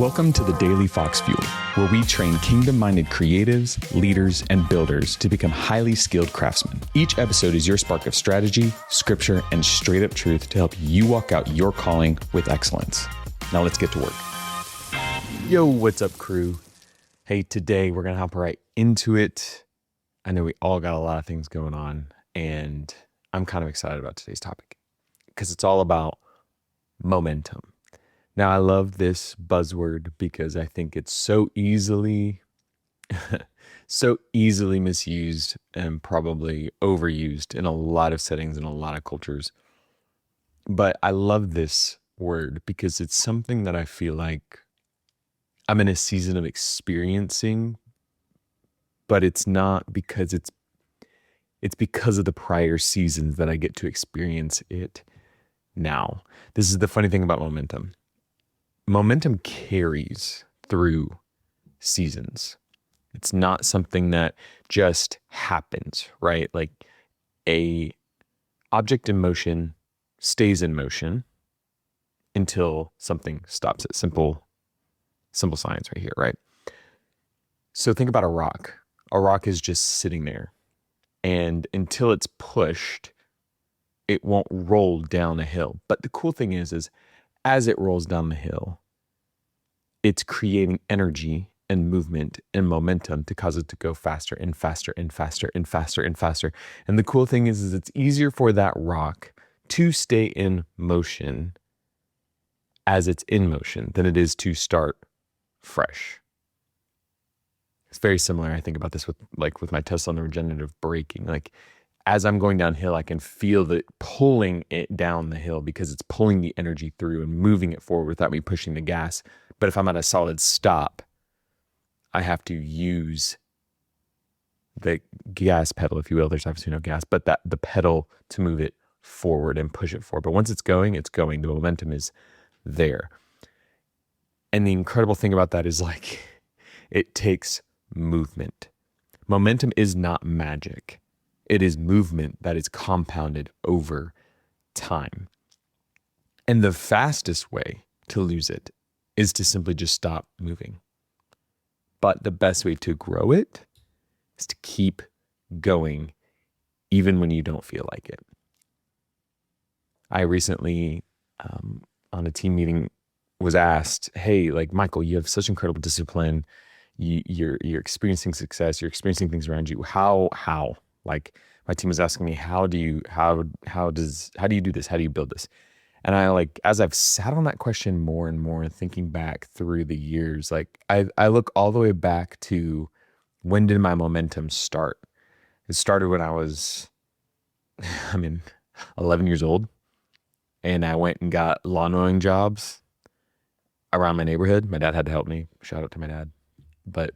Welcome to the Daily Fox Fuel, where we train kingdom-minded creatives, leaders, and builders to become highly skilled craftsmen. Each episode is your spark of strategy, scripture, and straight-up truth to help you walk out your calling with excellence. Now let's get to work. Yo, what's up, crew? Hey, today we're going to hop right into it. I know we all got a lot of things going on, and I'm kind of excited about today's topic because it's all about momentum. Now, I love this buzzword because I think it's so easily misused and probably overused in a lot of settings and a lot of cultures. But I love this word because it's something that I feel like I'm in a season of experiencing, but it's not because it's because of the prior seasons that I get to experience it now. This is the funny thing about momentum. Momentum carries through seasons. It's not something that just happens, right? Like a object in motion stays in motion until something stops it. Simple science right here, right? So think about a rock. A rock is just sitting there, and until it's pushed, it won't roll down a hill. But the cool thing is as it rolls down the hill, it's creating energy and movement and momentum to cause it to go faster and faster and faster and faster and faster. And the cool thing is it's easier for that rock to stay in motion as it's in motion than it is to start fresh. It's very similar. I think about this with my Tesla and the regenerative braking. Like as I'm going downhill, I can feel that pulling it down the hill because it's pulling the energy through and moving it forward without me pushing the gas. But if I'm at a solid stop, I have to use the gas pedal, if you will. There's obviously no gas, but the pedal to move it forward and push it forward. But once it's going. The momentum is there. And the incredible thing about that is it takes movement. Momentum is not magic. It is movement that is compounded over time. And the fastest way to lose it is to simply just stop moving. But the best way to grow it is to keep going even when you don't feel like it. I recently, on a team meeting, was asked, hey, Michael, you have such incredible discipline. You're experiencing success. You're experiencing things around you. How? My team was asking me, how do you do this? How do you build this? And I as I've sat on that question more and more, thinking back through the years, I look all the way back to when did my momentum start? It started when I was, 11 years old, and I went and got lawn mowing jobs around my neighborhood. My dad had to help me. Shout out to my dad. But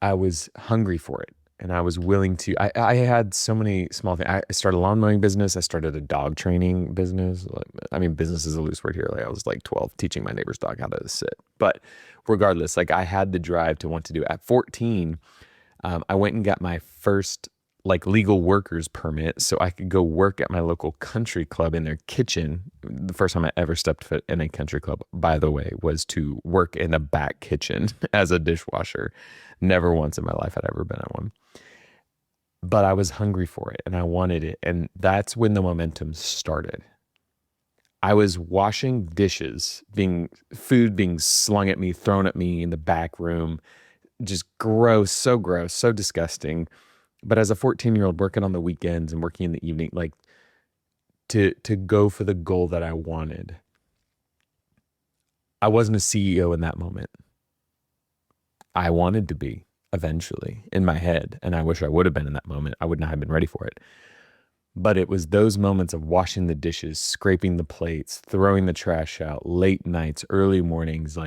I was hungry for it. And I was willing to, I had so many small things. I started a lawn mowing business. I started a dog training business. Business is a loose word here. I was 12 teaching my neighbor's dog how to sit. But regardless, I had the drive to want to do it. At 14, I went and got my first legal workers permit so I could go work at my local country club in their kitchen. The first time I ever stepped foot in a country club, by the way, was to work in a back kitchen as a dishwasher. Never once in my life had I ever been at one. But I was hungry for it and I wanted it. And that's when the momentum started. I was washing dishes, food being slung at me, thrown at me in the back room. Just gross, so disgusting. But as a 14-year-old working on the weekends and working in the evening, to go for the goal that I wanted. I wasn't a CEO in that moment. I wanted to be eventually in my head, and I wish I would have been in that moment. I would not have been ready for it. But it was those moments of washing the dishes, scraping the plates, throwing the trash out, late nights, early mornings,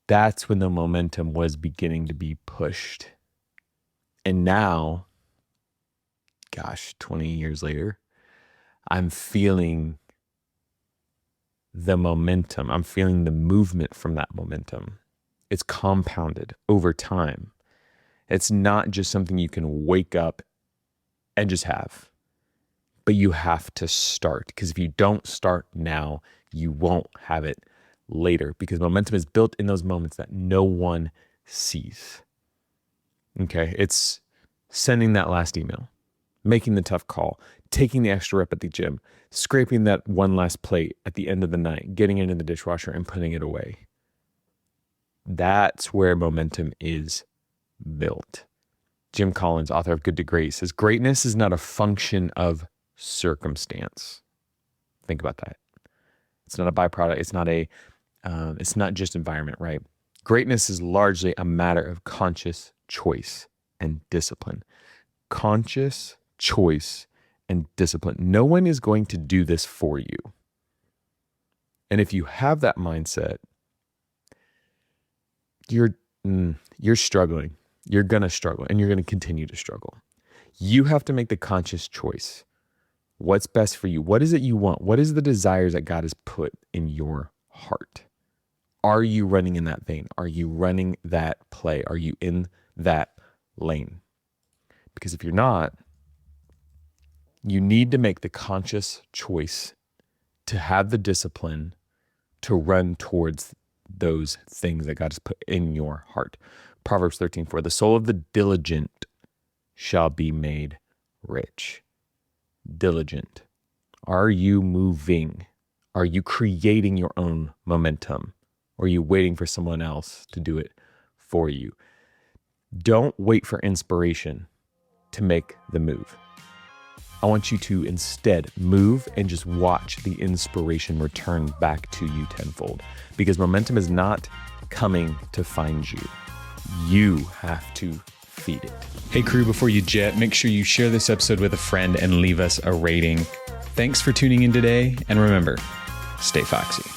that's when the momentum was beginning to be pushed. And now, 20 years later, I'm feeling the momentum. I'm feeling the movement from that momentum. It's compounded over time. It's not just something you can wake up and just have, but you have to start. Because if you don't start now, you won't have it later, because momentum is built in those moments that no one sees. Okay, it's sending that last email, making the tough call, taking the extra rep at the gym, scraping that one last plate at the end of the night, getting it in the dishwasher and putting it away. That's where momentum is built. Jim Collins, author of Good to Great, says, greatness is not a function of circumstance. Think about that. It's not a byproduct. It's not just environment, right? Greatness is largely a matter of conscious choice and discipline. Conscious choice and discipline. No one is going to do this for you. And if you have that mindset, you're struggling. You're going to struggle, and you're going to continue to struggle. You have to make the conscious choice. What's best for you? What is it you want? What is the desires that God has put in your heart? Are you running in that vein? Are you running that play? Are you in that lane? Because if you're not, you need to make the conscious choice to have the discipline to run towards those things that God has put in your heart. Proverbs 13:4, the soul of the diligent shall be made rich. Diligent. Are you moving? Are you creating your own momentum? Or are you waiting for someone else to do it for you? Don't wait for inspiration to make the move. I want you to instead move and just watch the inspiration return back to you tenfold, because momentum is not coming to find you. You have to feed it. Hey crew, before you jet, make sure you share this episode with a friend and leave us a rating. Thanks for tuning in today, and remember, stay foxy.